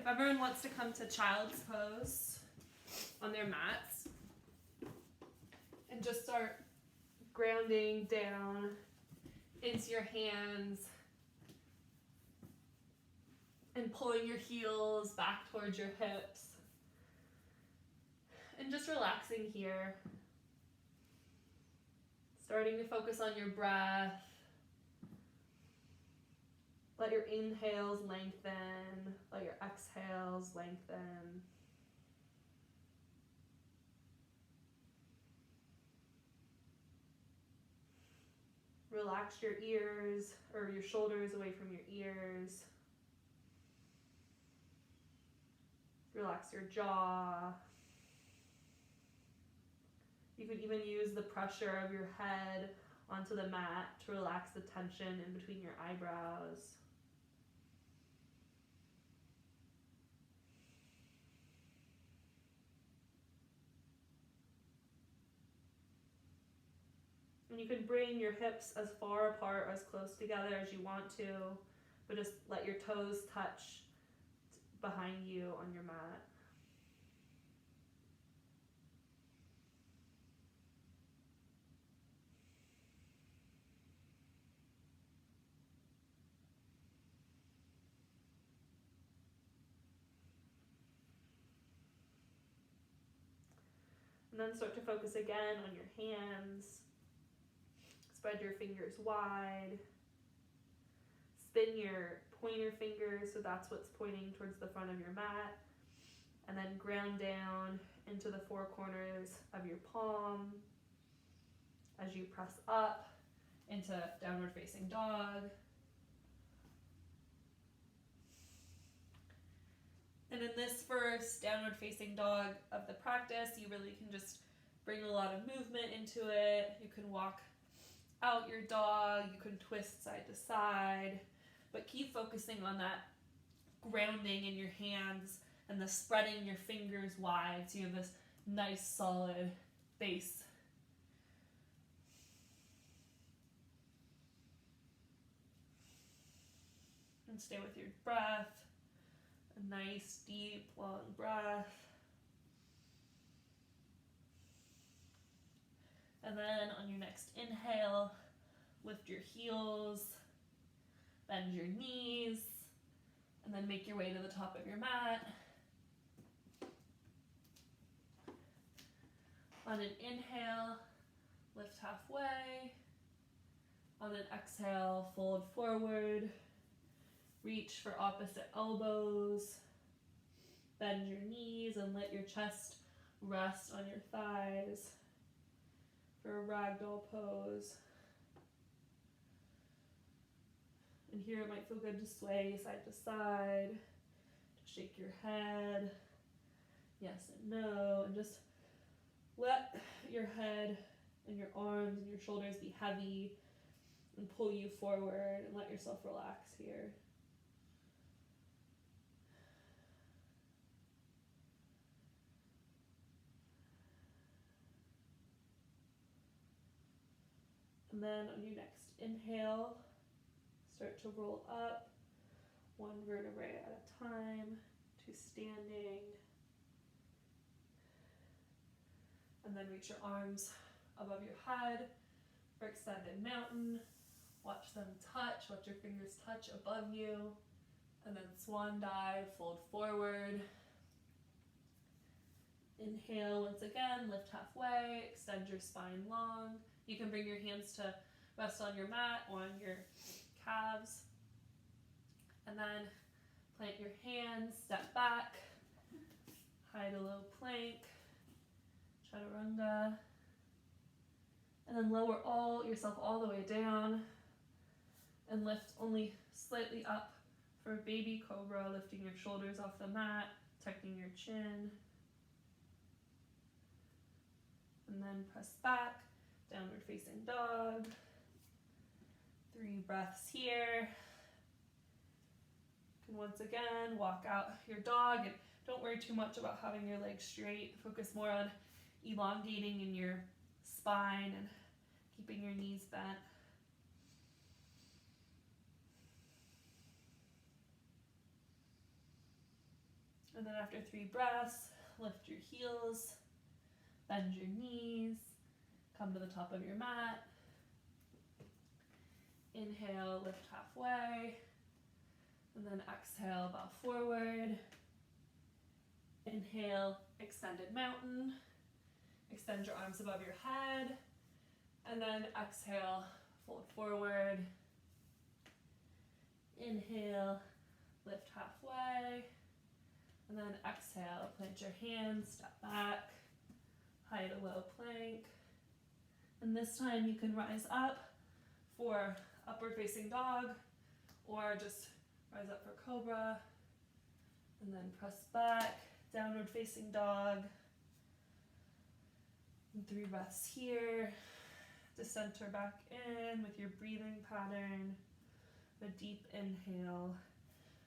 if everyone wants to come to child's pose on their mats and just start grounding down into your hands and pulling your heels back towards your hips and just relaxing here. Starting to focus on your breath. Let your inhales lengthen. Let your exhales lengthen. Relax your ears or your shoulders away from your ears. Relax your jaw. You could even use the pressure of your head onto the mat to relax the tension in between your eyebrows. And you can bring your hips as far apart, as close together as you want to, but just let your toes touch behind you on your mat. And then start to focus again on your hands. Spread your fingers wide. Spin your pointer fingers so that's what's pointing towards the front of your mat. And then ground down into the four corners of your palm as you press up into downward facing dog. And in this first downward facing dog of the practice, you really can just bring a lot of movement into it. You can walk out your dog, you can twist side to side, but keep focusing on that grounding in your hands and the spreading your fingers wide so you have this nice solid base. And stay with your breath. A nice, deep, long breath. And then on your next inhale, lift your heels, bend your knees, and then make your way to the top of your mat. On an inhale, lift halfway. On an exhale, fold forward. Reach for opposite elbows. Bend your knees and let your chest rest on your thighs for a ragdoll pose. And here it might feel good to sway side to side, to shake your head, yes and no, and just let your head and your arms and your shoulders be heavy and pull you forward and let yourself relax here. And then on your next inhale, start to roll up one vertebrae at a time to standing. And then reach your arms above your head for extended mountain. Watch them touch, watch your fingers touch above you. And then swan dive, fold forward. Inhale once again, lift halfway, extend your spine long. You can bring your hands to rest on your mat or on your calves. And then plant your hands, step back, high to low plank, chaturanga. And then lower yourself all the way down and lift only slightly up for baby cobra, lifting your shoulders off the mat, tucking your chin. And then press back. Downward facing dog. 3 breaths here. You can once again walk out your dog and don't worry too much about having your legs straight. Focus more on elongating in your spine and keeping your knees bent. And then after 3 breaths, lift your heels, bend your knees, come to the top of your mat. Inhale, lift halfway, and then exhale, bow forward. Inhale, extended mountain. Extend your arms above your head, and then exhale, fold forward. Inhale, lift halfway, and then exhale, plant your hands, step back, high to low plank. And this time you can rise up for upward facing dog, or just rise up for cobra, and then press back, downward facing dog. And 3 breaths here to center back in with your breathing pattern. A deep inhale,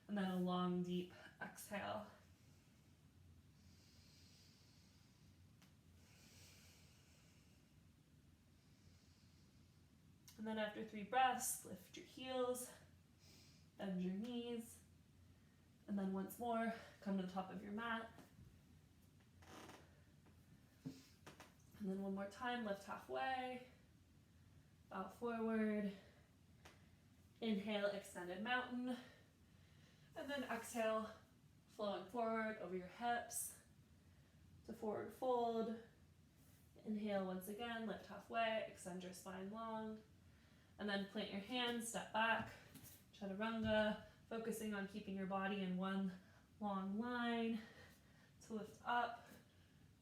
and then a long, deep exhale. And then after 3 breaths, lift your heels, bend your knees, and then once more, come to the top of your mat. And then one more time, lift halfway, bow forward. Inhale, extended mountain, and then exhale, flowing forward over your hips to forward fold. Inhale once again, lift halfway, extend your spine long, and then plant your hands, step back, chaturanga, focusing on keeping your body in one long line to lift up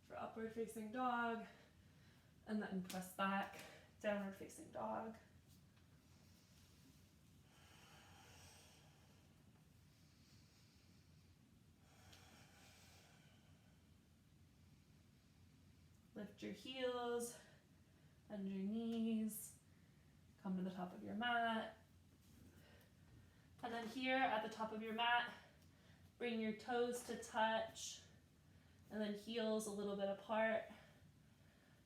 for upward facing dog, and then press back, downward facing dog. Lift your heels, bend your knees, come to the top of your mat. And then here at the top of your mat, bring your toes to touch, and then heels a little bit apart.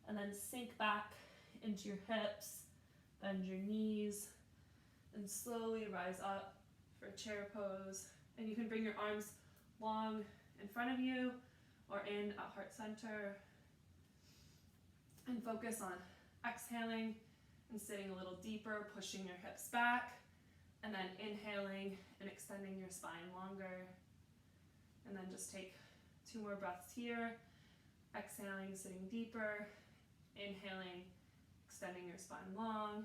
And then sink back into your hips, bend your knees, and slowly rise up for chair pose. And you can bring your arms long in front of you or in at heart center. And focus on exhaling and sitting a little deeper, pushing your hips back, and then inhaling and extending your spine longer. And then just take 2 more breaths here. Exhaling, sitting deeper. Inhaling, extending your spine long.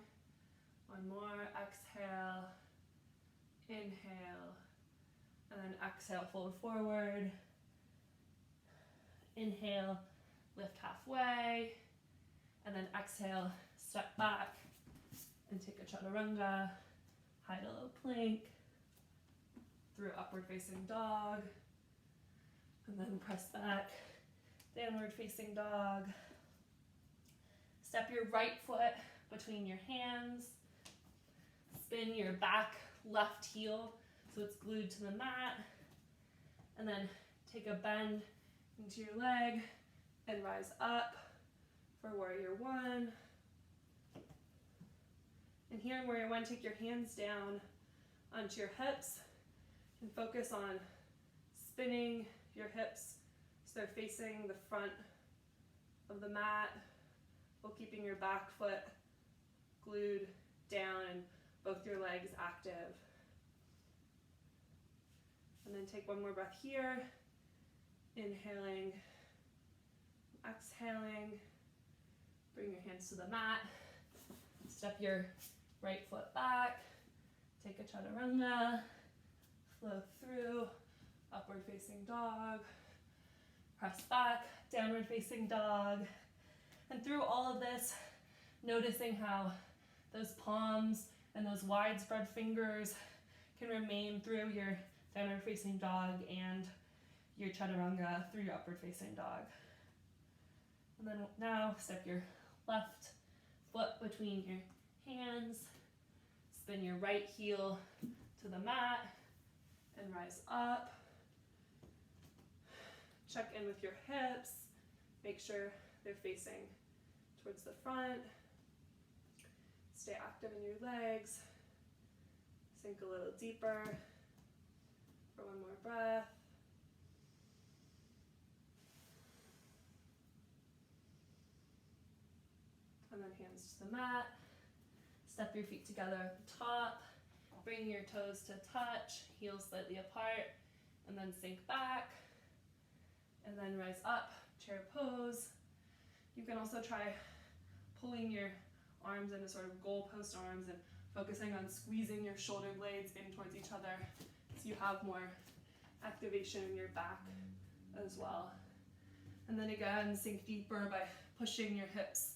One more, exhale, inhale, and then exhale, fold forward. Inhale, lift halfway. And then exhale, step back and take a chaturanga, high to low plank, through upward facing dog, and then press back, downward facing dog. Step your right foot between your hands, spin your back left heel so it's glued to the mat, and then take a bend into your leg and rise up for warrior 1. And here in warrior 1, take your hands down onto your hips and focus on spinning your hips so they're facing the front of the mat while keeping your back foot glued down and both your legs active. And then take one more breath here, inhaling, exhaling. Bring your hands to the mat, step your right foot back, take a chaturanga, flow through, upward facing dog, press back, downward facing dog. And through all of this, noticing how those palms and those widespread fingers can remain through your downward facing dog and your chaturanga through your upward facing dog. And then now step your left foot between your hands, spin your right heel to the mat, and rise up. Check in with your hips, make sure they're facing towards the front. Stay active in your legs. Sink a little deeper for one more breath. and then hands to the mat. Step your feet together at the top. Bring your toes to touch, heels slightly apart, and then sink back. And then rise up, chair pose. You can also try pulling your arms into sort of goalpost arms and focusing on squeezing your shoulder blades in towards each other so you have more activation in your back as well. And then again, sink deeper by pushing your hips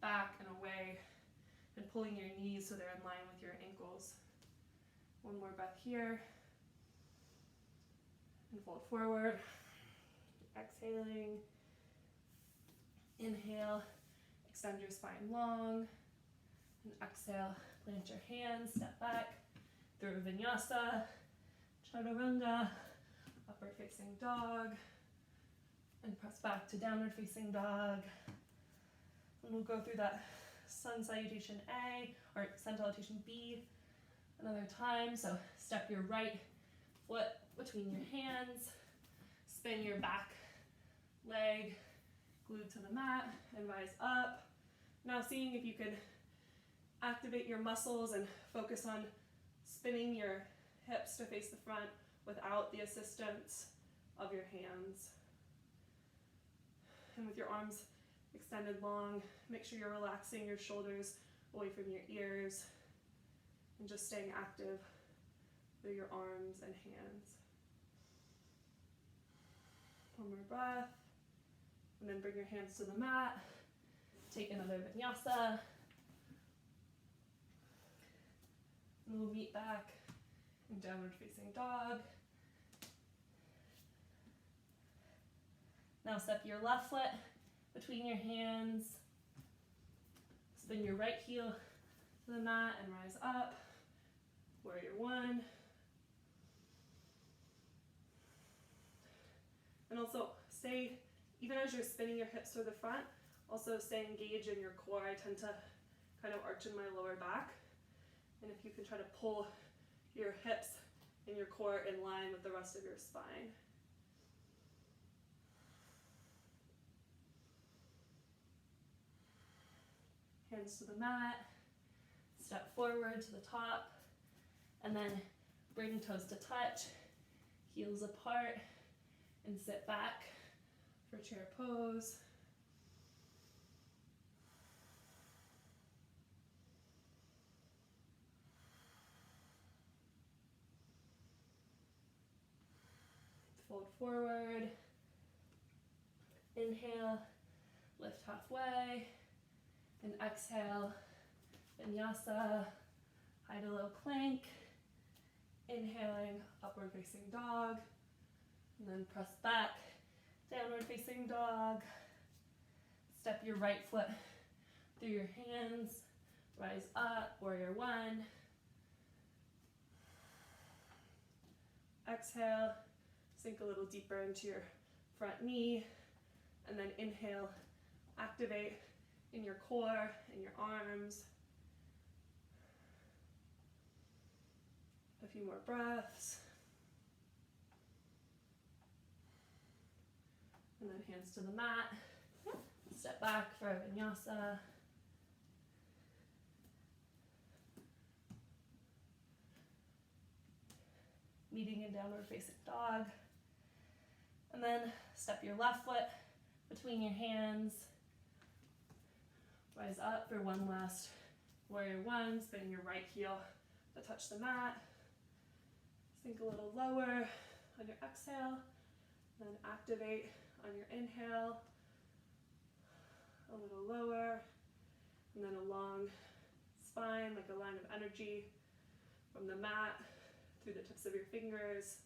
back and away and pulling your knees so they're in line with your ankles. One more breath here. And fold forward. Exhaling. Inhale, extend your spine long. And exhale, plant your hands, step back through vinyasa, chaturanga, upward facing dog, and press back to downward facing dog. And we'll go through that sun salutation A or sun salutation B another time. So step your right foot between your hands, spin your back leg glued to the mat and rise up. Now seeing if you can activate your muscles and focus on spinning your hips to face the front without the assistance of your hands. And with your arms extended long, make sure you're relaxing your shoulders away from your ears and just staying active through your arms and hands. One more breath, and then bring your hands to the mat. Take another vinyasa. And we'll meet back in downward facing dog. Now step your left foot between your hands. Spin your right heel to the mat and rise up. Warrior one. And also stay, even as you're spinning your hips to the front, also stay engaged in your core. I tend to kind of arch in my lower back. And if you can try to pull your hips and your core in line with the rest of your spine. Hands to the mat, step forward to the top, and then bring toes to touch, heels apart, and sit back for chair pose. Fold forward, inhale, lift halfway, and exhale, vinyasa, high to low plank, inhaling, upward facing dog, and then press back, downward facing dog, step your right foot through your hands, rise up, warrior one, exhale, sink a little deeper into your front knee, and then inhale, activate in your core and your arms. A few more breaths. And then hands to the mat. Step back for a vinyasa. Meeting in downward facing dog. And then step your left foot between your hands. Rise up for one last warrior one, spin your right heel to touch the mat. Sink a little lower on your exhale, then activate on your inhale. A little lower, and then a long spine, like a line of energy from the mat through the tips of your fingers.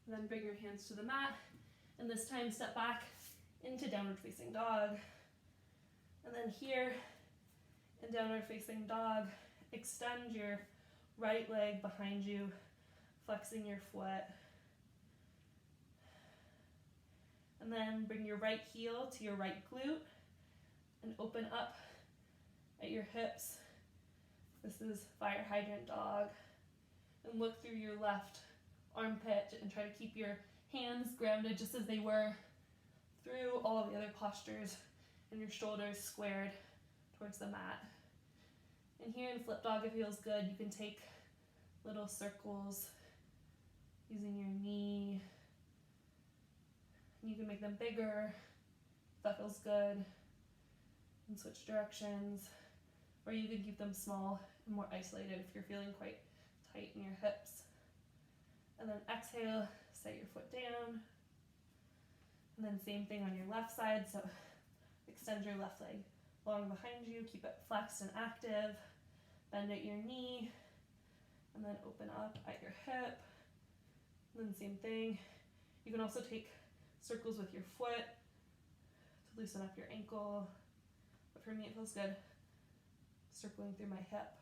And then bring your hands to the mat. And this time step back into downward facing dog. And then here in downward facing dog, extend your right leg behind you, flexing your foot. And then bring your right heel to your right glute and open up at your hips. This is fire hydrant dog. And look through your left armpit and try to keep your hands grounded just as they were through all of the other postures and your shoulders squared towards the mat. And here in flip dog, it feels good. You can take little circles using your knee. You can make them bigger if that feels good, and switch directions. Or you can keep them small and more isolated if you're feeling quite tight in your hips. And then exhale, set your foot down. And then same thing on your left side, so extend your left leg long behind you, keep it flexed and active. Bend at your knee, and then open up at your hip. And then same thing. You can also take circles with your foot to loosen up your ankle. But for me, it feels good circling through my hip.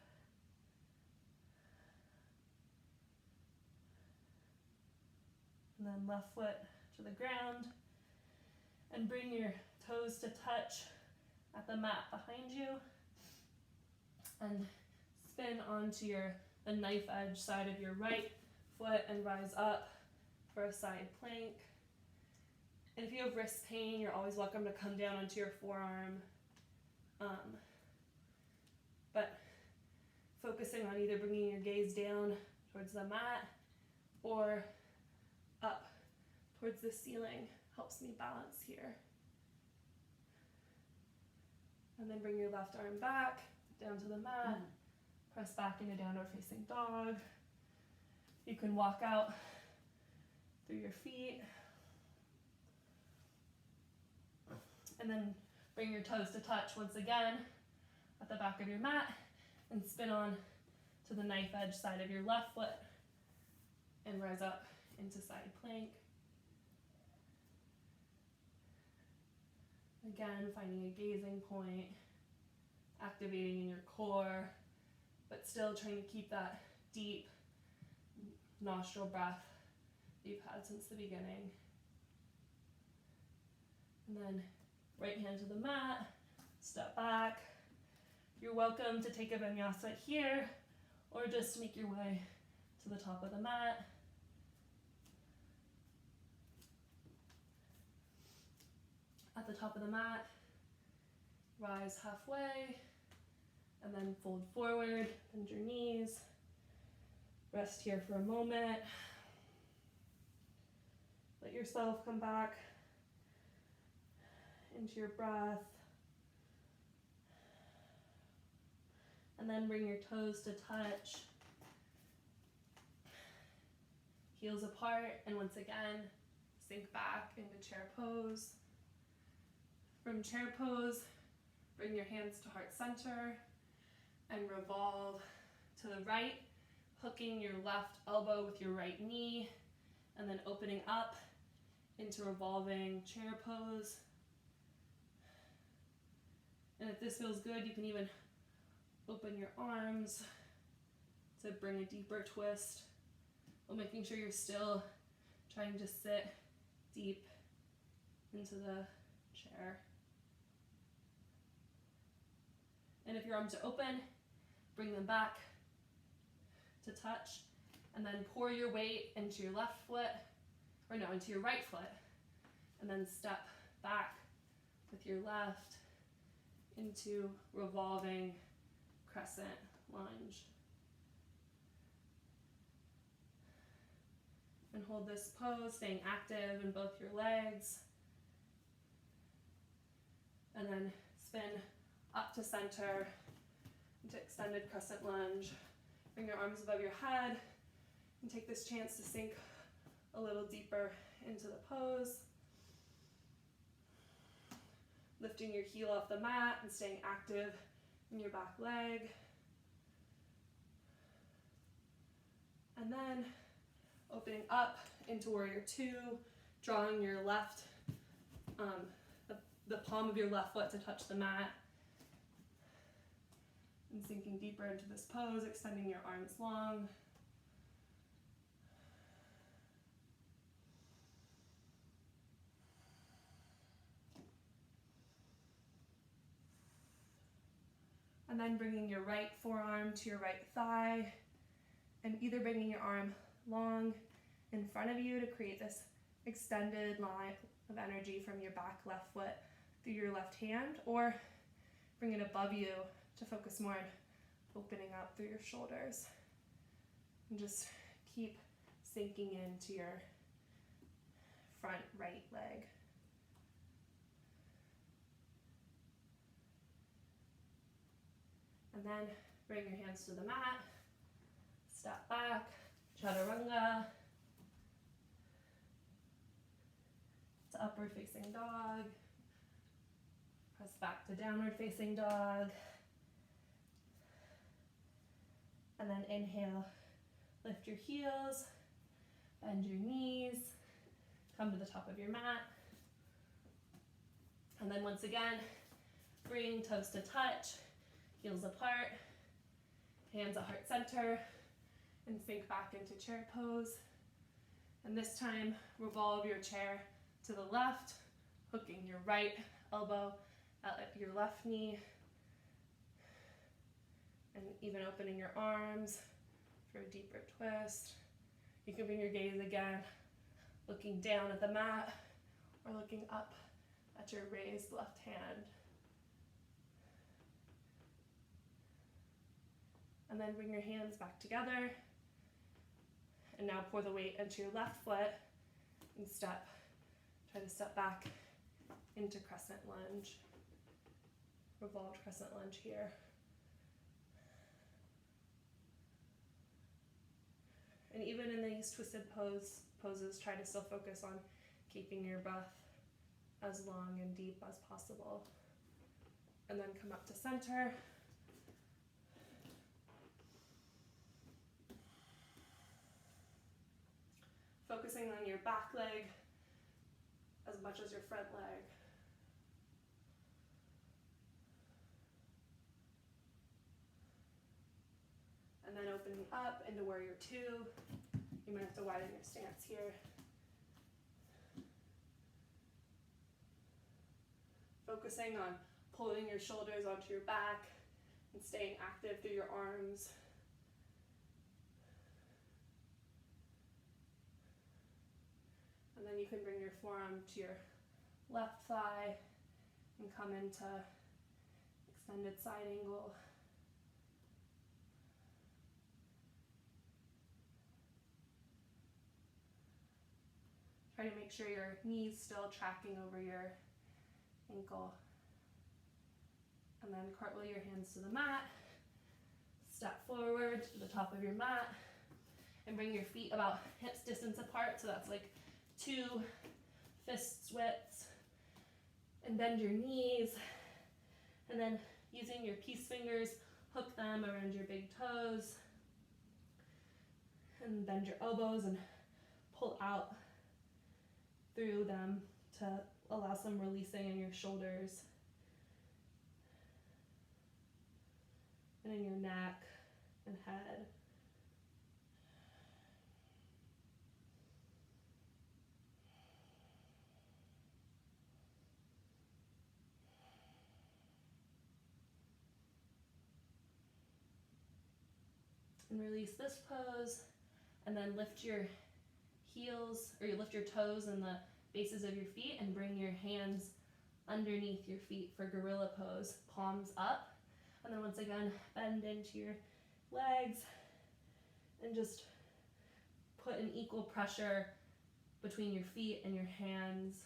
And then left foot to the ground. And bring your toes to touch at the mat behind you. And spin onto the knife edge side of your right foot and rise up for a side plank. And if you have wrist pain, you're always welcome to come down onto your forearm. But focusing on either bringing your gaze down towards the mat or up towards the ceiling helps me balance here. And then bring your left arm back, down to the mat. Press back into downward facing dog. You can walk out through your feet. And then bring your toes to touch once again at the back of your mat and spin on to the knife edge side of your left foot and rise up into side plank. Again, finding a gazing point, activating in your core, but still trying to keep that deep nostril breath that you've had since the beginning. And then right hand to the mat, step back. You're welcome to take a vinyasa here or just make your way to the top of the mat. At the top of the mat, rise halfway, and then fold forward, bend your knees. Rest here for a moment. Let yourself come back into your breath. And then bring your toes to touch. Heels apart, and once again, sink back into chair pose. From chair pose, bring your hands to heart center and revolve to the right, hooking your left elbow with your right knee, and then opening up into revolving chair pose. And if this feels good, you can even open your arms to bring a deeper twist, while making sure you're still trying to sit deep into the chair. And if your arms are open, bring them back to touch, and then pour your weight into your left foot, or no, into your right foot, and then step back with your left into revolving crescent lunge. And hold this pose, staying active in both your legs. And then spin up to center into extended crescent lunge. Bring your arms above your head and take this chance to sink a little deeper into the pose. Lifting your heel off the mat and staying active in your back leg. And then opening up into warrior two, drawing your left, the palm of your left foot to touch the mat. And sinking deeper into this pose, extending your arms long. And then bringing your right forearm to your right thigh, and either bringing your arm long in front of you to create this extended of energy from your back left foot through your left hand, or bring it above you to focus more on opening up through your shoulders. And just keep sinking into your front right leg. And then bring your hands to the mat, step back, chaturanga, to upward facing dog, press back to downward facing dog, and then inhale, lift your heels, bend your knees, come to the top of your mat, and then once again, bring toes to touch, heels apart, hands at heart center, and sink back into chair pose. And this time, revolve your chair to the left, hooking your right elbow at your left knee, and even opening your arms for a deeper twist. You can bring your gaze again, looking down at the mat, or looking up at your raised left hand. And then bring your hands back together. And now pour the weight into your left foot and try to step back into crescent lunge. Revolved crescent lunge here. And even in these twisted poses, try to still focus on keeping your breath as long and deep as possible. And then come up to center. Focusing on your back leg as much as your front leg. And then opening up into warrior two. You might have to widen your stance here. Focusing on pulling your shoulders onto your back and staying active through your arms. And then you can bring your forearm to your left thigh and come into extended side angle. Try to make sure your knees still tracking over your ankle. And then cartwheel your hands to the mat. Step forward to the top of your mat and bring your feet about hips distance apart. So that's like 2 fists widths. And bend your knees. And then using your peace fingers, hook them around your big toes. And bend your elbows and pull out through them to allow some releasing in your shoulders and in your neck and head. And release this pose, and then lift your heels, or you lift your toes and the bases of your feet and bring your hands underneath your feet for gorilla pose, palms up. And then once again, bend into your legs and just put an equal pressure between your feet and your hands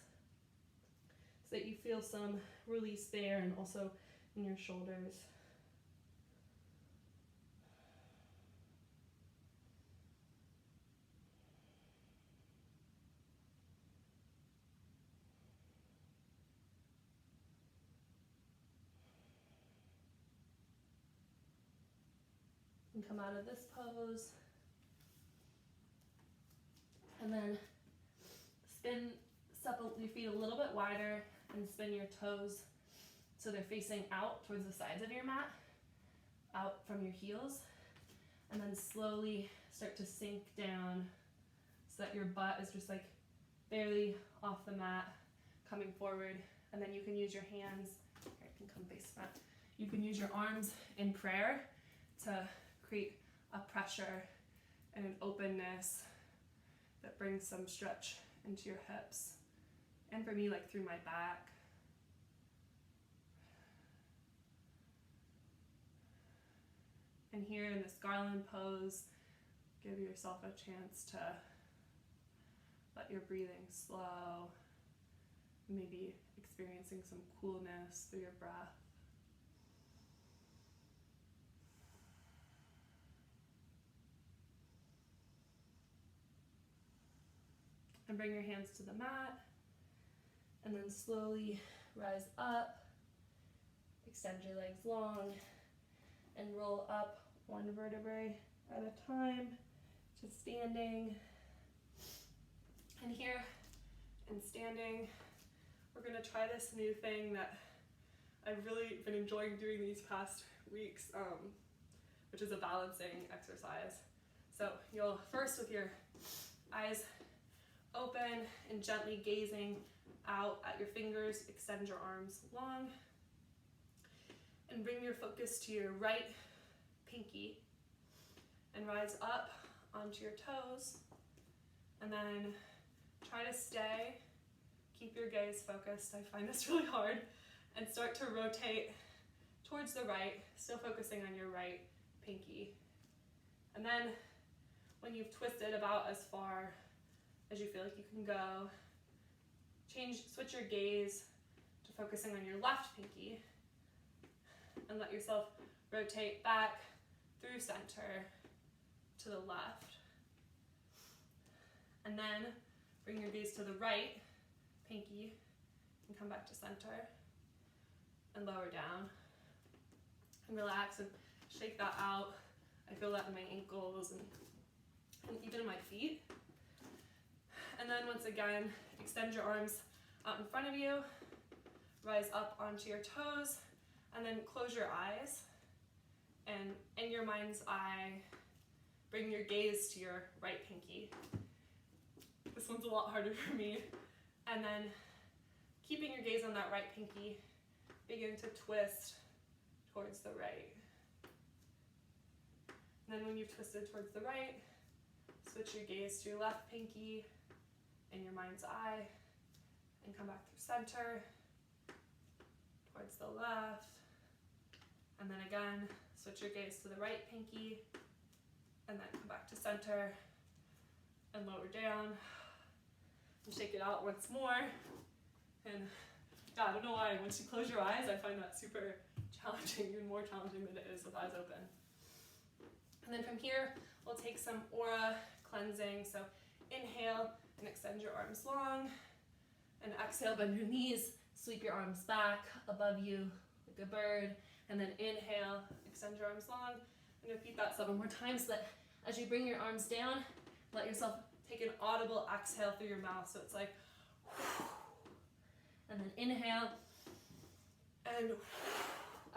so that you feel some release there and also in your shoulders. And come out of this pose. And then step your feet a little bit wider and spin your toes so they're facing out towards the sides of your mat, out from your heels. And then slowly start to sink down so that your butt is just like barely off the mat, coming forward. And then you can use your hands, here, you can come face front. You can use your arms in prayer to create a pressure and an openness that brings some stretch into your hips And for me, like through my back. And here in this garland pose, give yourself a chance to let your breathing slow, maybe experiencing some coolness through your breath. And bring your hands to the mat, and then slowly rise up, extend your legs long, and roll up one vertebrae at a time to standing. And here in standing, we're gonna try this new thing that I've really been enjoying doing these past weeks, which is a balancing exercise. So you'll first, with your eyes open and gently gazing out at your fingers, extend your arms long, and bring your focus to your right pinky and rise up onto your toes, and then try to stay, keep your gaze focused. I find this really hard, and start to rotate towards the right, still focusing on your right pinky. And then when you've twisted about as far as you feel like you can go, switch your gaze to focusing on your left pinky, and let yourself rotate back through center to the left. And then bring your gaze to the right pinky and come back to center and lower down. And relax and shake that out. I feel that in my ankles and even in my feet. And then once again, extend your arms out in front of you, rise up onto your toes, and then close your eyes. And in your mind's eye, bring your gaze to your right pinky. This one's a lot harder for me. And then, keeping your gaze on that right pinky, begin to twist towards the right. And then when you've twisted towards the right, switch your gaze to your left pinky in your mind's eye, and come back through center, towards the left, and then again, switch your gaze to the right pinky, and then come back to center, and lower down, and shake it out once more. And yeah, I don't know why, once you close your eyes, I find that super challenging, even more challenging than it is with eyes open. And then from here, we'll take some aura cleansing. So inhale and extend your arms long, and exhale, bend your knees, sweep your arms back above you like a bird, and then inhale, extend your arms long, and repeat that 7 more times, so that as you bring your arms down, let yourself take an audible exhale through your mouth, so it's like, and then inhale, and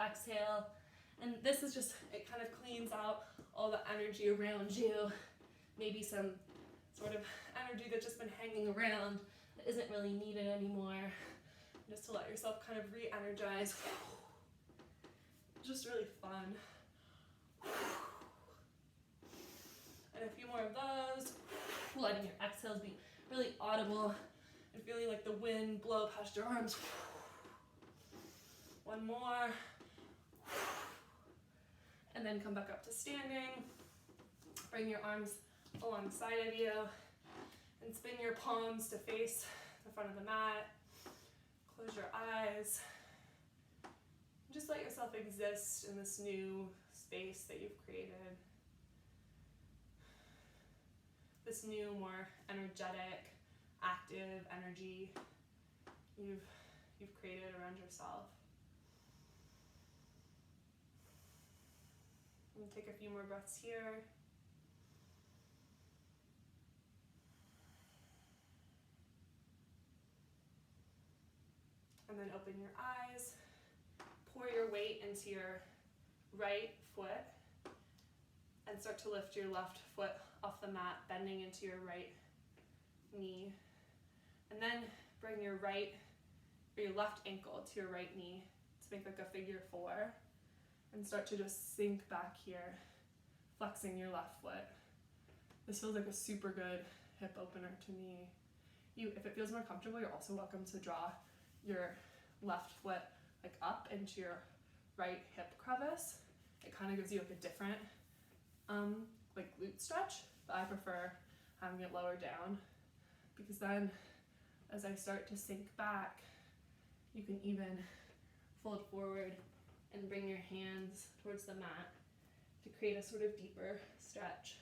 exhale, and this is just, it kind of cleans out all the energy around you, maybe some sort of energy that's just been hanging around that isn't really needed anymore, just to let yourself kind of re-energize. Just really fun. And a few more of those, letting your exhales be really audible and feeling like the wind blow past your arms. One more. And then come back up to standing. Bring your arms alongside of you and spin your palms to face the front of the mat. Close your eyes. Just let yourself exist in this new space that you've created. This new, more energetic, active energy you've created around yourself. And take a few more breaths here. And then open your eyes. Pour your weight into your right foot and start to lift your left foot off the mat, bending into your right knee. And then bring your left ankle to your right knee to make like a figure 4. And start to just sink back here, flexing your left foot. This feels like a super good hip opener to me. if it feels more comfortable, you're also welcome to draw your left foot like up into your right hip crevice. It kind of gives you like a different like glute stretch, but I prefer having it lower down, because then as I start to sink back, you can even fold forward and bring your hands towards the mat to create a sort of deeper stretch.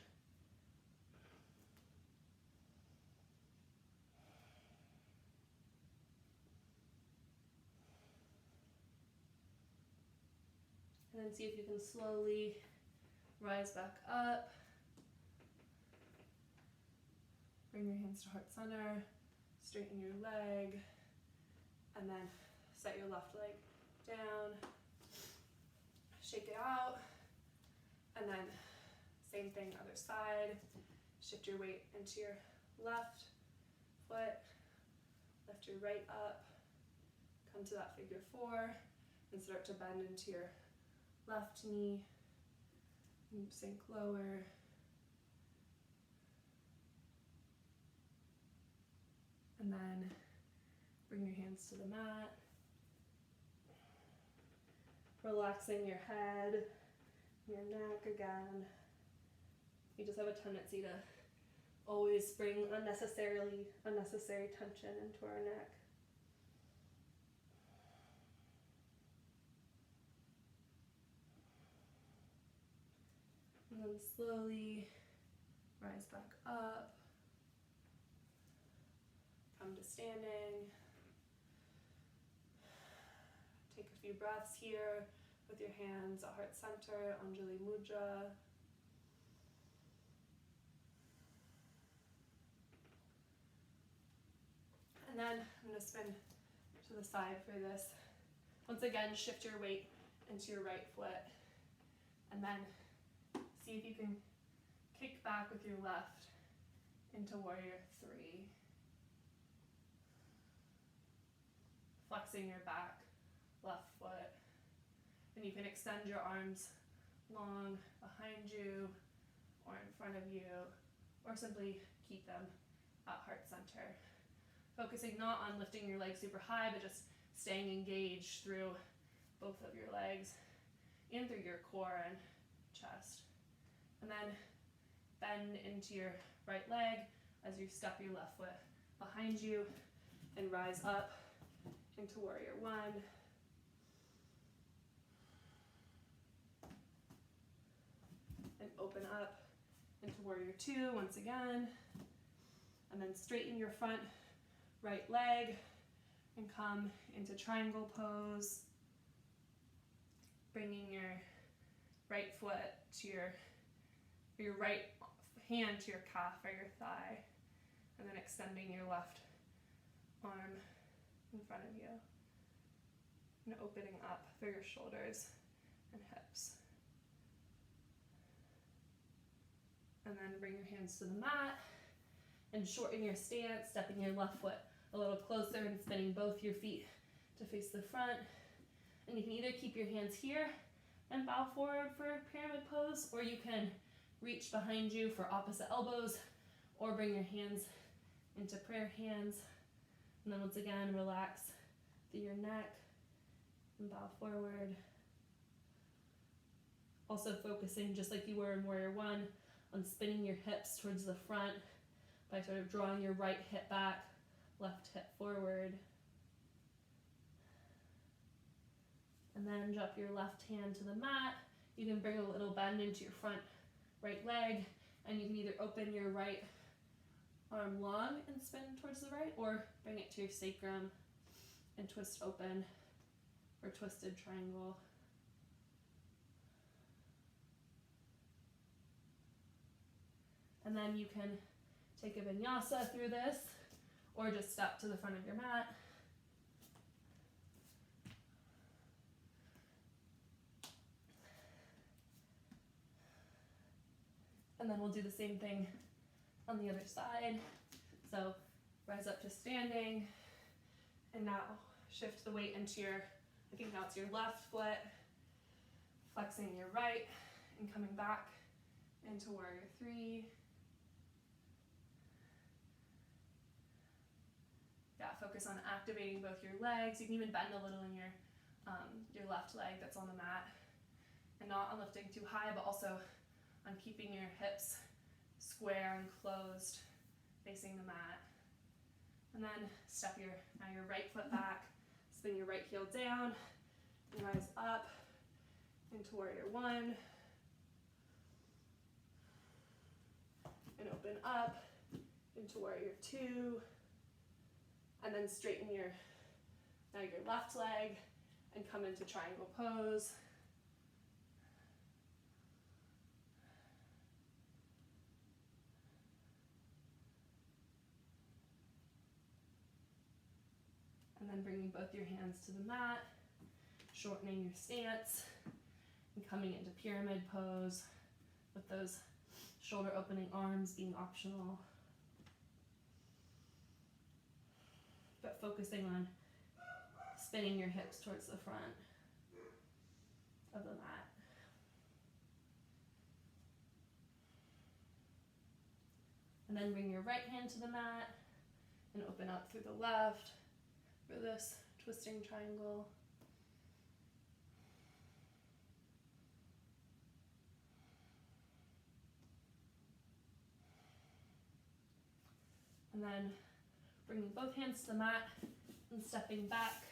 And then see if you can slowly rise back up. Bring your hands to heart center, straighten your leg, and then set your left leg down, shake it out, and then same thing, other side. Shift your weight into your left foot, lift your right up, come to that figure four, and start to bend into your left knee, and sink lower. And then bring your hands to the mat. Relaxing your head, your neck again. We just have a tendency to always bring unnecessary tension into our neck. And then slowly rise back up. Come to standing. Take a few breaths here with your hands at heart center, Anjali Mudra. And then I'm going to spin to the side for this. Once again, shift your weight into your right foot. And then see if you can kick back with your left into warrior three. Flexing your back, left foot. And you can extend your arms long behind you or in front of you, or simply keep them at heart center. Focusing not on lifting your legs super high, but just staying engaged through both of your legs and through your core and chest. And then bend into your right leg as you step your left foot behind you and rise up into warrior one. And open up into warrior two once again. And then straighten your front right leg and come into triangle pose. Bringing your right foot to your right hand to your calf or your thigh. And then extending your left arm in front of you, and opening up through your shoulders and hips. And then bring your hands to the mat and shorten your stance, stepping your left foot a little closer and spinning both your feet to face the front. And you can either keep your hands here and bow forward for pyramid pose, or you can reach behind you for opposite elbows, or bring your hands into prayer hands. And then once again, relax through your neck and bow forward. Also focusing, just like you were in warrior one, on spinning your hips towards the front by sort of drawing your right hip back, left hip forward. And then drop your left hand to the mat. You can bring a little bend into your front right leg, and you can either open your right arm long and spin towards the right, or bring it to your sacrum and twist open or twisted triangle. And then you can take a vinyasa through this, or just step to the front of your mat. And then we'll do the same thing on the other side. So rise up to standing, and now shift the weight into I think now it's your left foot, flexing your right and coming back into warrior three. Yeah, focus on activating both your legs. You can even bend a little in your left leg that's on the mat, and not on lifting too high, but also on keeping your hips square and closed facing the mat. And then step your right foot back, spin your right heel down, and rise up into warrior one, and open up into warrior two, and then straighten your left leg and come into triangle pose. And then bringing both your hands to the mat, shortening your stance, and coming into pyramid pose with those shoulder opening arms being optional. But focusing on spinning your hips towards the front of the mat. And then bring your right hand to the mat and open up through the left for this twisting triangle. And then bringing both hands to the mat and stepping back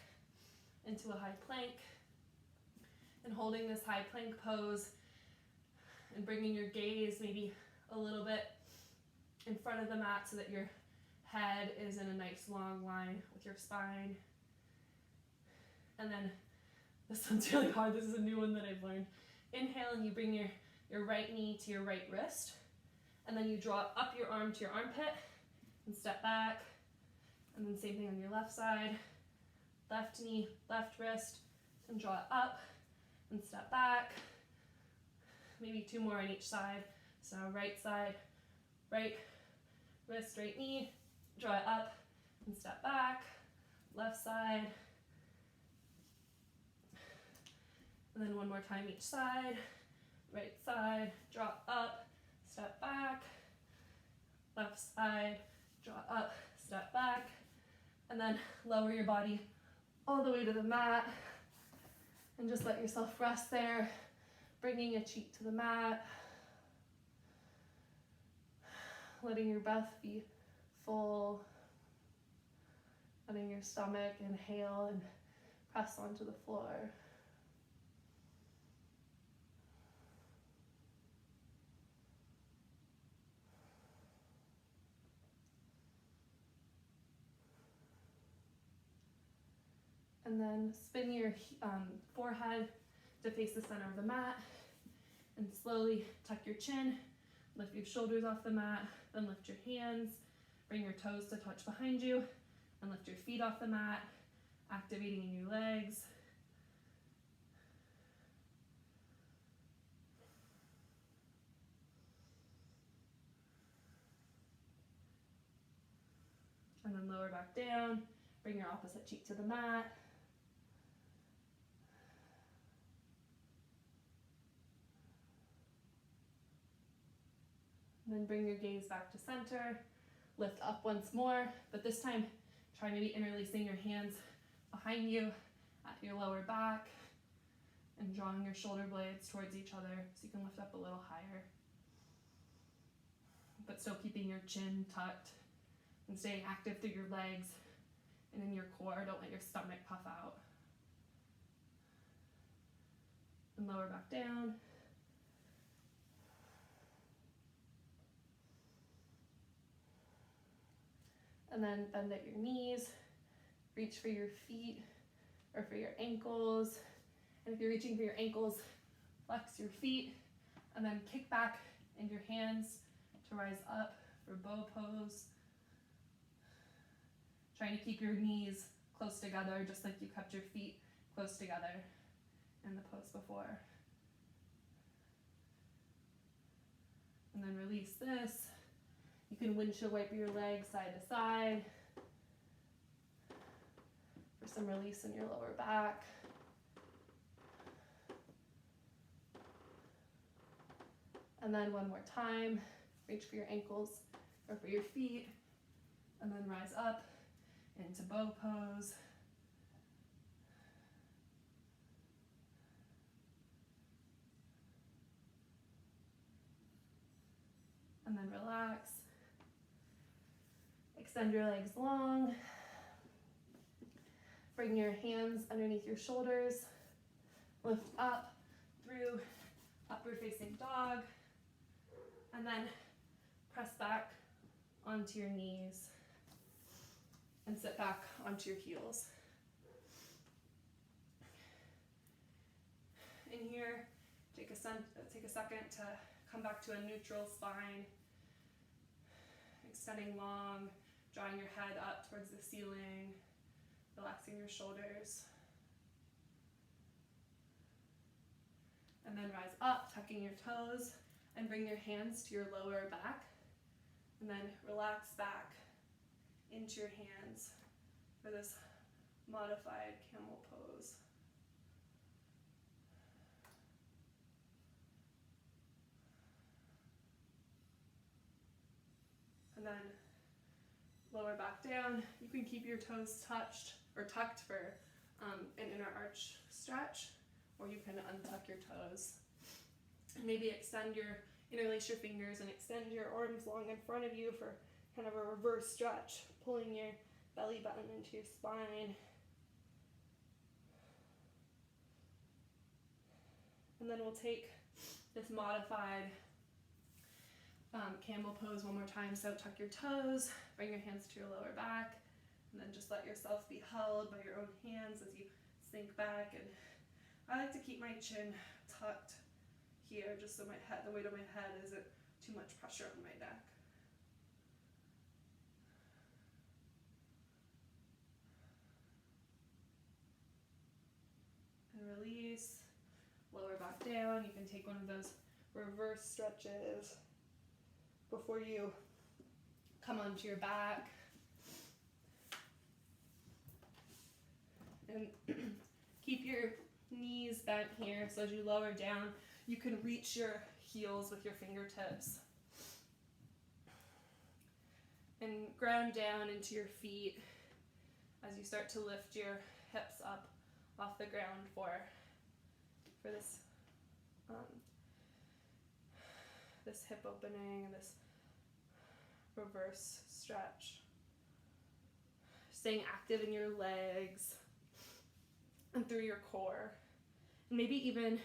into a high plank and holding this high plank pose and bringing your gaze maybe a little bit in front of the mat so that your head is in a nice long line with your spine. And then this one's really hard. This is a new one that I've learned. Inhale, and you bring your right knee to your right wrist, and then you draw up your arm to your armpit and step back. And then same thing on your left side. Left knee, left wrist, and draw it up and step back. Maybe two more on each side. So right side, right wrist, right knee, draw it up and step back. Left side. And then one more time each side. Right side, draw up, step back. Left side, draw up, step back. And then lower your body all the way to the mat. And just let yourself rest there, bringing a cheek to the mat. Letting your breath be full. Letting your stomach inhale and press onto the floor. And then spin your forehead to face the center of the mat, and slowly tuck your chin, lift your shoulders off the mat, then lift your hands, bring your toes to touch behind you, and lift your feet off the mat, activating in your legs. And then lower back down, bring your opposite cheek to the mat. And then bring your gaze back to center, lift up once more, but this time try maybe interlacing your hands behind you at your lower back and drawing your shoulder blades towards each other so you can lift up a little higher. But still keeping your chin tucked and staying active through your legs and in your core. Don't let your stomach puff out. And lower back down. And then bend at your knees, reach for your feet or for your ankles. And if you're reaching for your ankles, flex your feet and then kick back in your hands to rise up for bow pose. Trying to keep your knees close together, just like you kept your feet close together in the pose before. And then release this. You can windshield wipe your legs side to side for some release in your lower back. And then one more time, reach for your ankles or for your feet, and then rise up into bow pose. And then relax. Extend your legs long. Bring your hands underneath your shoulders. Lift up through upward facing dog. And then press back onto your knees and sit back onto your heels. In here, take a second to come back to a neutral spine, extending long, drawing your head up towards the ceiling, relaxing your shoulders. And then rise up, tucking your toes, and bring your hands to your lower back. And then relax back into your hands for this modified camel pose. And then lower back down. You can keep your toes touched or tucked for an inner arch stretch, or you can untuck your toes. Maybe interlace your fingers and extend your arms long in front of you for kind of a reverse stretch, pulling your belly button into your spine. And then we'll take this modified camel pose one more time. So tuck your toes, bring your hands to your lower back, and then just let yourself be held by your own hands as you sink back. And I like to keep my chin tucked here, just so the weight of my head isn't too much pressure on my neck. And release, lower back down. You can take one of those reverse stretches before you come onto your back. And keep your knees bent here, so as you lower down, you can reach your heels with your fingertips. And ground down into your feet as you start to lift your hips up off the ground for this this hip opening and this reverse stretch. Staying active in your legs and through your core. And maybe even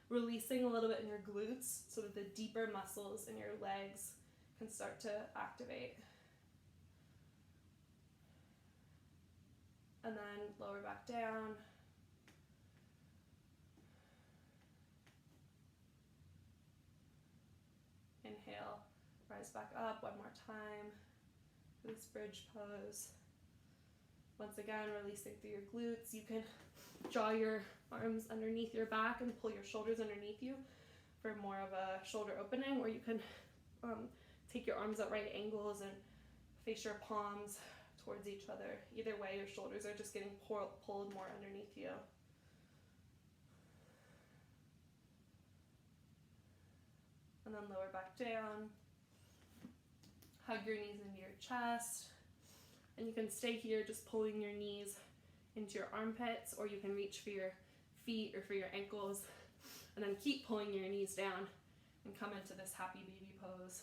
releasing a little bit in your glutes so that the deeper muscles in your legs can start to activate. And then lower back down. Inhale, rise back up one more time for this bridge pose. Once again, releasing through your glutes. You can draw your arms underneath your back and pull your shoulders underneath you for more of a shoulder opening, or you can take your arms at right angles and face your palms towards each other. Either way, your shoulders are just getting pulled more underneath you. And then lower back down. Hug your knees into your chest. And you can stay here just pulling your knees into your armpits, or you can reach for your feet or for your ankles, and then keep pulling your knees down and come into this happy baby pose.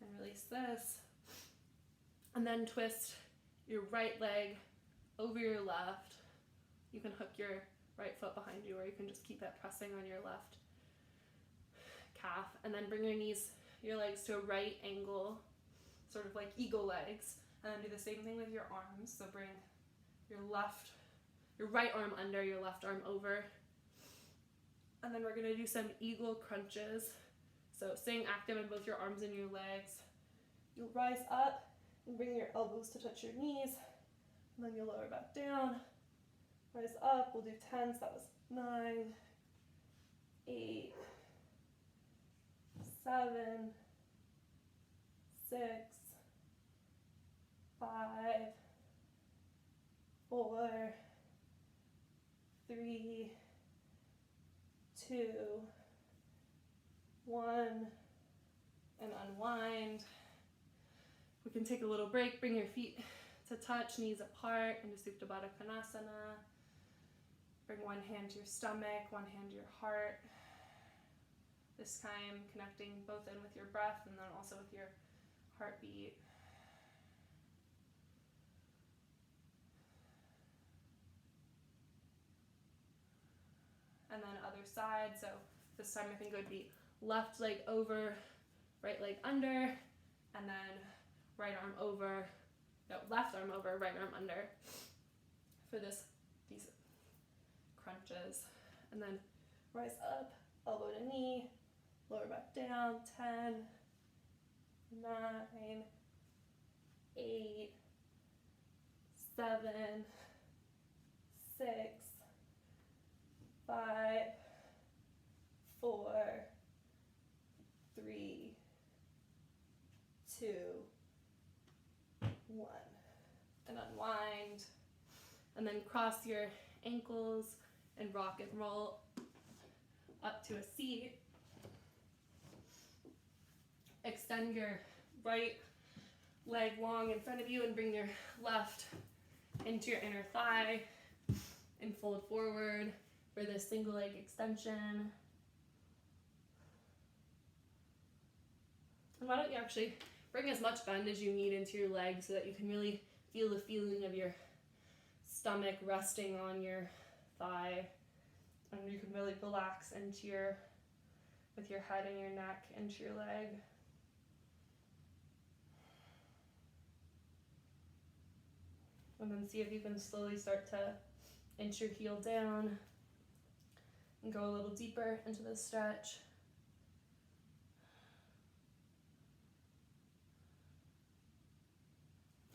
And release this. And then twist your right leg over your left. You can hook your right foot behind you, or you can just keep it pressing on your left calf. And then bring your legs to a right angle, sort of like eagle legs. And then do the same thing with your arms. So bring your right arm under, your left arm over. And then we're gonna do some eagle crunches. So staying active in both your arms and your legs. You'll rise up and bring your elbows to touch your knees. And then you'll lower back down. Rise up, we'll do 10, so that was 9, 8, 7, 6, 5, 2, 1, and unwind. We can take a little break, bring your feet to touch, knees apart into Supta Baddha Konasana. Bring one hand to your stomach, one hand to your heart. This time connecting both in with your breath and then also with your heartbeat. And then other side, so this time I think it would be left leg over, right leg under, and then right arm over, no, left arm over, right arm under for these crunches. And then rise up, elbow to knee, lower back down, 10, 9, 8, 7, 6, 5, 4, 3, 2, 1. And unwind. And then cross your ankles and rock and roll up to a seat. Extend your right leg long in front of you and bring your left into your inner thigh and fold forward for this single leg extension. And why don't you actually bring as much bend as you need into your legs so that you can really feel the feeling of your stomach resting on your thigh, and you can really relax into with your head and your neck into your leg. And then see if you can slowly start to inch your heel down and go a little deeper into the stretch.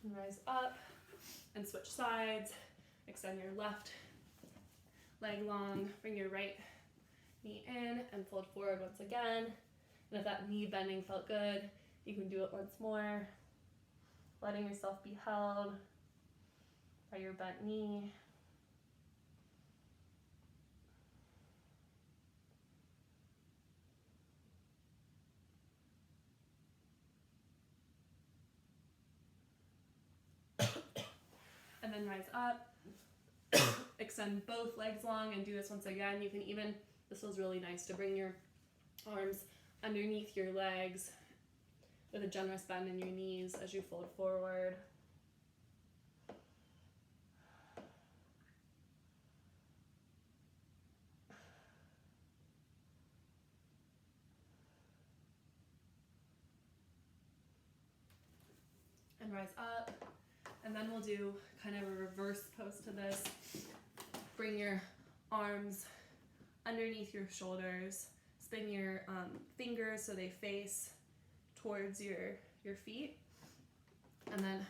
And rise up and switch sides. Extend your left leg long, bring your right knee in and fold forward once again. And if that knee bending felt good, you can do it once more, letting yourself be held by your bent knee. And then rise up. Extend both legs long and do this once again. You can even, this was really nice, to bring your arms underneath your legs with a generous bend in your knees as you fold forward. And rise up. And then we'll do kind of a reverse pose to this. Bring your arms underneath your shoulders. Spin your fingers so they face towards your feet. And then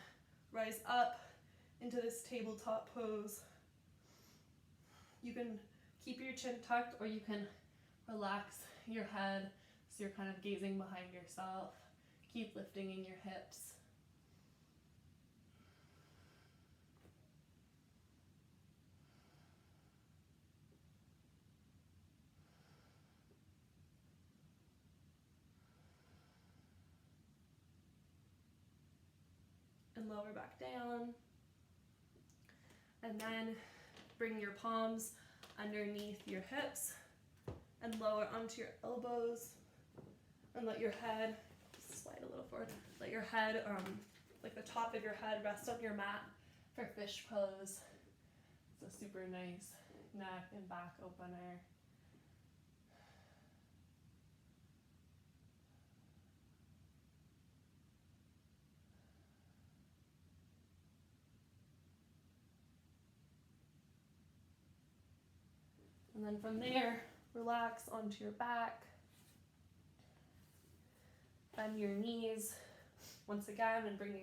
rise up into this tabletop pose. You can keep your chin tucked, or you can relax your head so you're kind of gazing behind yourself. Keep lifting in your hips. And lower back down. And then bring your palms underneath your hips and lower onto your elbows, and let your head slide a little forward. Let your head, like the top of your head, rest on your mat for fish pose. It's a super nice neck and back opener. And then from there, relax onto your back. Bend your knees once again and bring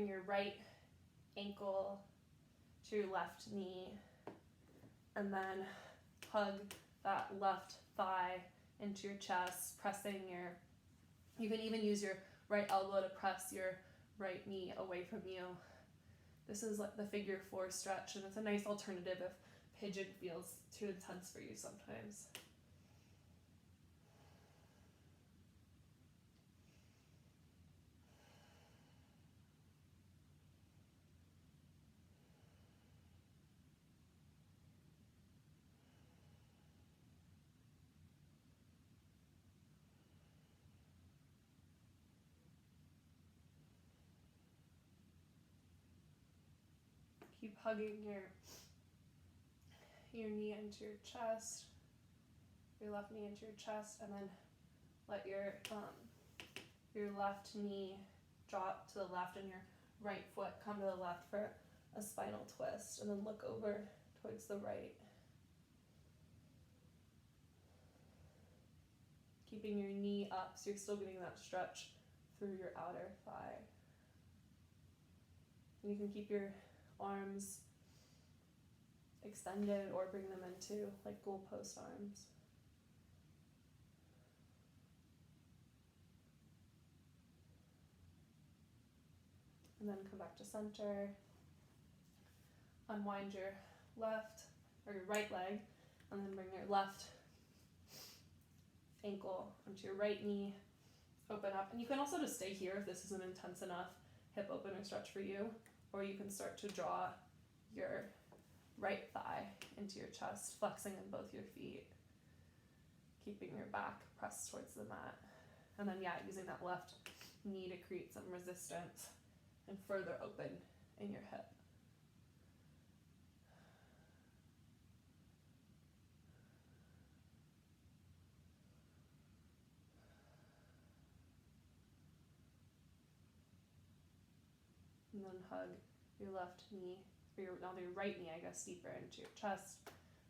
your right ankle to your left knee. And then hug that left thigh into your chest, you can even use your right elbow to press your right knee away from you. This is like the figure 4 stretch, and it's a nice alternative if pigeon feels too intense for you sometimes. Keep hugging your knee into your chest, your left knee into your chest, and then let your left knee drop to the left and your right foot come to the left for a spinal twist, and then look over towards the right. Keeping your knee up so you're still getting that stretch through your outer thigh. And you can keep your arms extended or bring them into like goalpost arms. And then come back to center. Unwind your left or your right leg, and then bring your left ankle onto your right knee. Open up, and you can also just stay here if this isn't intense enough hip opener stretch for you, or you can start to draw your right thigh into your chest, flexing in both your feet, keeping your back pressed towards the mat. And then using that left knee to create some resistance and further open in your hip. And then hug your left knee, or your right knee, deeper into your chest,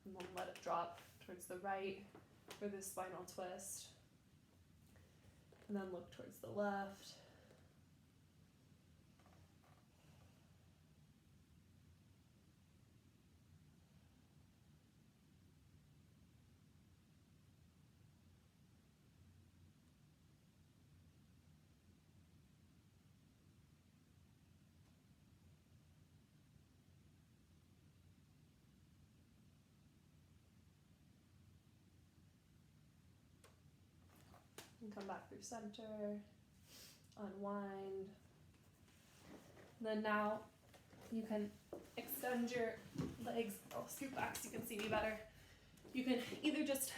and then let it drop towards the right for this spinal twist. And then look towards the left. And come back through center, unwind. And then now you can extend your legs. I'll scoot back so you can see me better. You can either just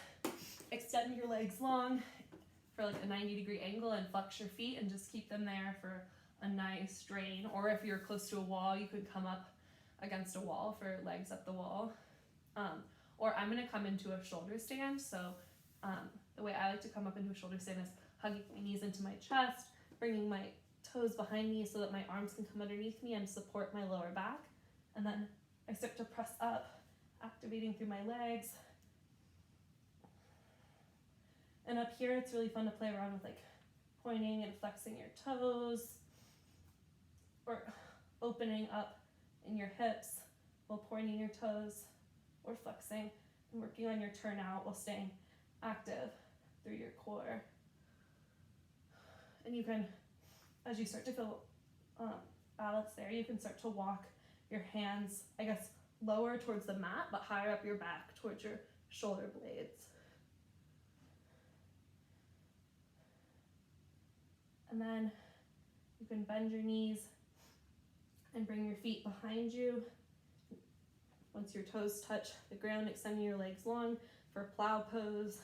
extend your legs long for like a 90-degree angle and flex your feet and just keep them there for a nice drain. Or if you're close to a wall, you could come up against a wall for legs up the wall. Or I'm gonna come into a shoulder stand. So the way I like to come up into a shoulder stand is hugging my knees into my chest, bringing my toes behind me so that my arms can come underneath me and support my lower back. And then I start to press up, activating through my legs. And up here, it's really fun to play around with like pointing and flexing your toes, or opening up in your hips while pointing your toes, or flexing and working on your turnout while staying active through your core. And you can, as you start to feel balance there, you can start to walk your hands, lower towards the mat, but higher up your back towards your shoulder blades. And then you can bend your knees and bring your feet behind you. Once your toes touch the ground, extending your legs long for plow pose,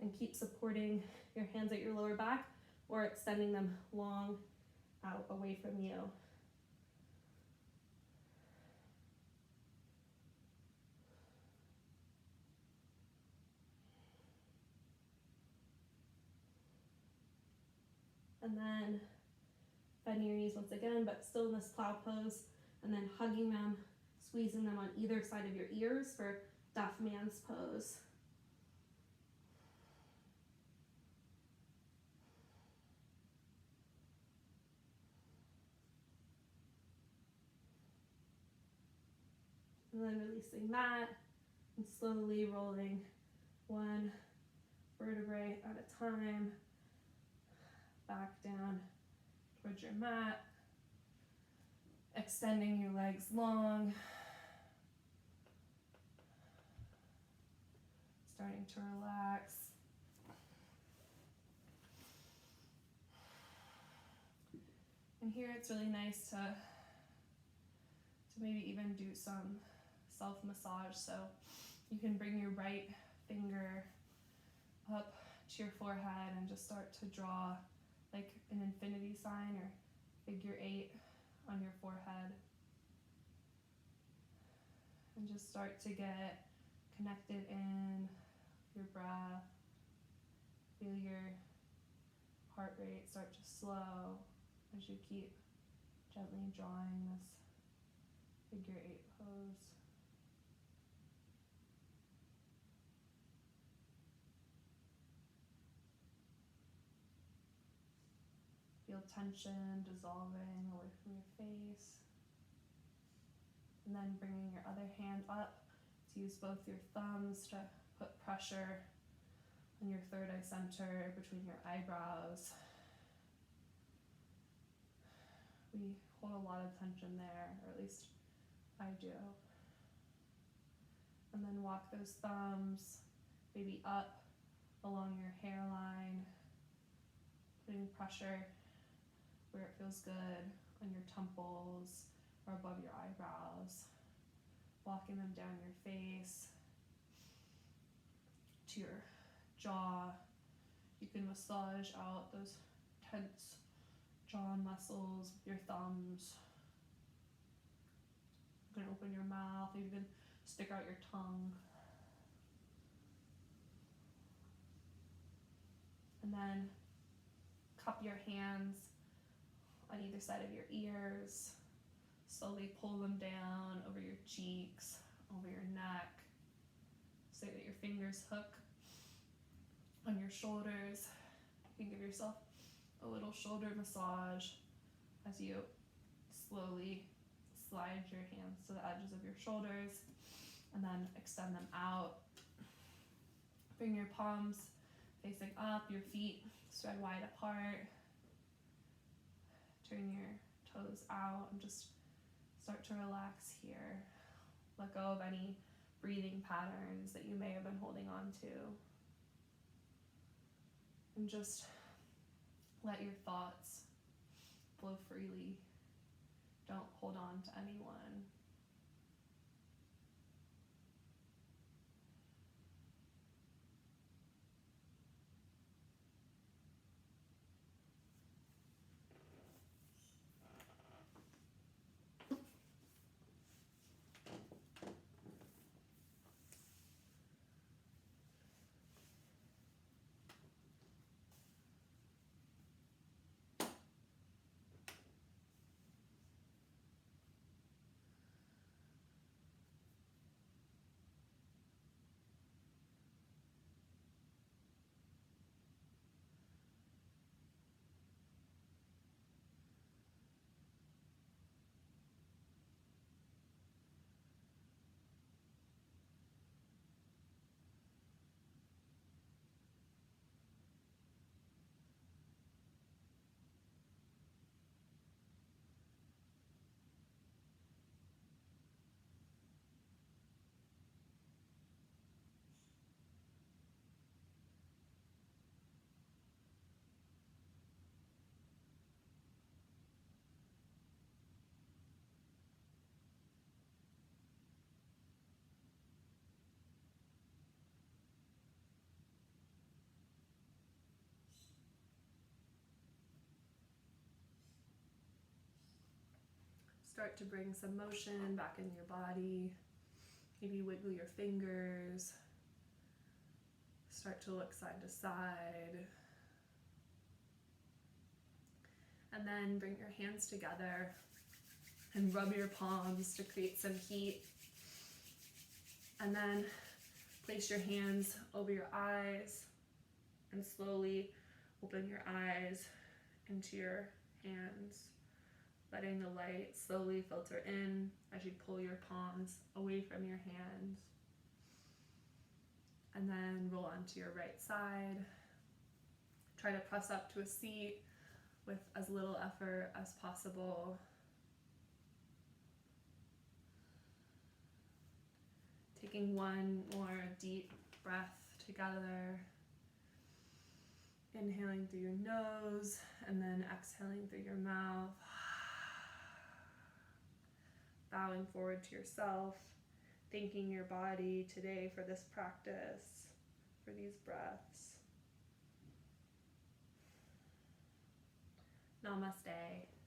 and keep supporting your hands at your lower back or extending them long out away from you. And then bending your knees once again, but still in this plow pose, and then hugging them, squeezing them on either side of your ears for deaf man's pose. And then releasing that and slowly rolling one vertebrae at a time back down towards your mat, extending your legs long, starting to relax. And here it's really nice to maybe even do some self-massage. So you can bring your right finger up to your forehead and just start to draw like an infinity sign or figure 8 on your forehead. And just start to get connected in your breath. Feel your heart rate start to slow as you keep gently drawing this figure 8 pose. Feel tension dissolving away from your face. And then bringing your other hand up to use both your thumbs to put pressure on your third eye center between your eyebrows. We hold a lot of tension there, or at least I do. And then walk those thumbs maybe up along your hairline, putting pressure where it feels good on your temples or above your eyebrows, walking them down your face to your jaw. You can massage out those tense jaw muscles with your thumbs. You can open your mouth, you can stick out your tongue. And then cup your hands on either side of your ears. Slowly pull them down over your cheeks, over your neck, so that your fingers hook on your shoulders. You can give yourself a little shoulder massage as you slowly slide your hands to the edges of your shoulders and then extend them out. Bring your palms facing up, your feet spread wide apart. Turn your toes out and just start to relax here. Let go of any breathing patterns that you may have been holding on to. And just let your thoughts flow freely. Don't hold on to anyone. Start to bring some motion back in your body. Maybe wiggle your fingers. Start to look side to side. And then bring your hands together and rub your palms to create some heat. And then place your hands over your eyes and slowly open your eyes into your hands, letting the light slowly filter in as you pull your palms away from your hands. And then roll onto your right side. Try to press up to a seat with as little effort as possible. Taking one more deep breath together. Inhaling through your nose and then exhaling through your mouth. Bowing forward to yourself, thanking your body today for this practice, for these breaths. Namaste.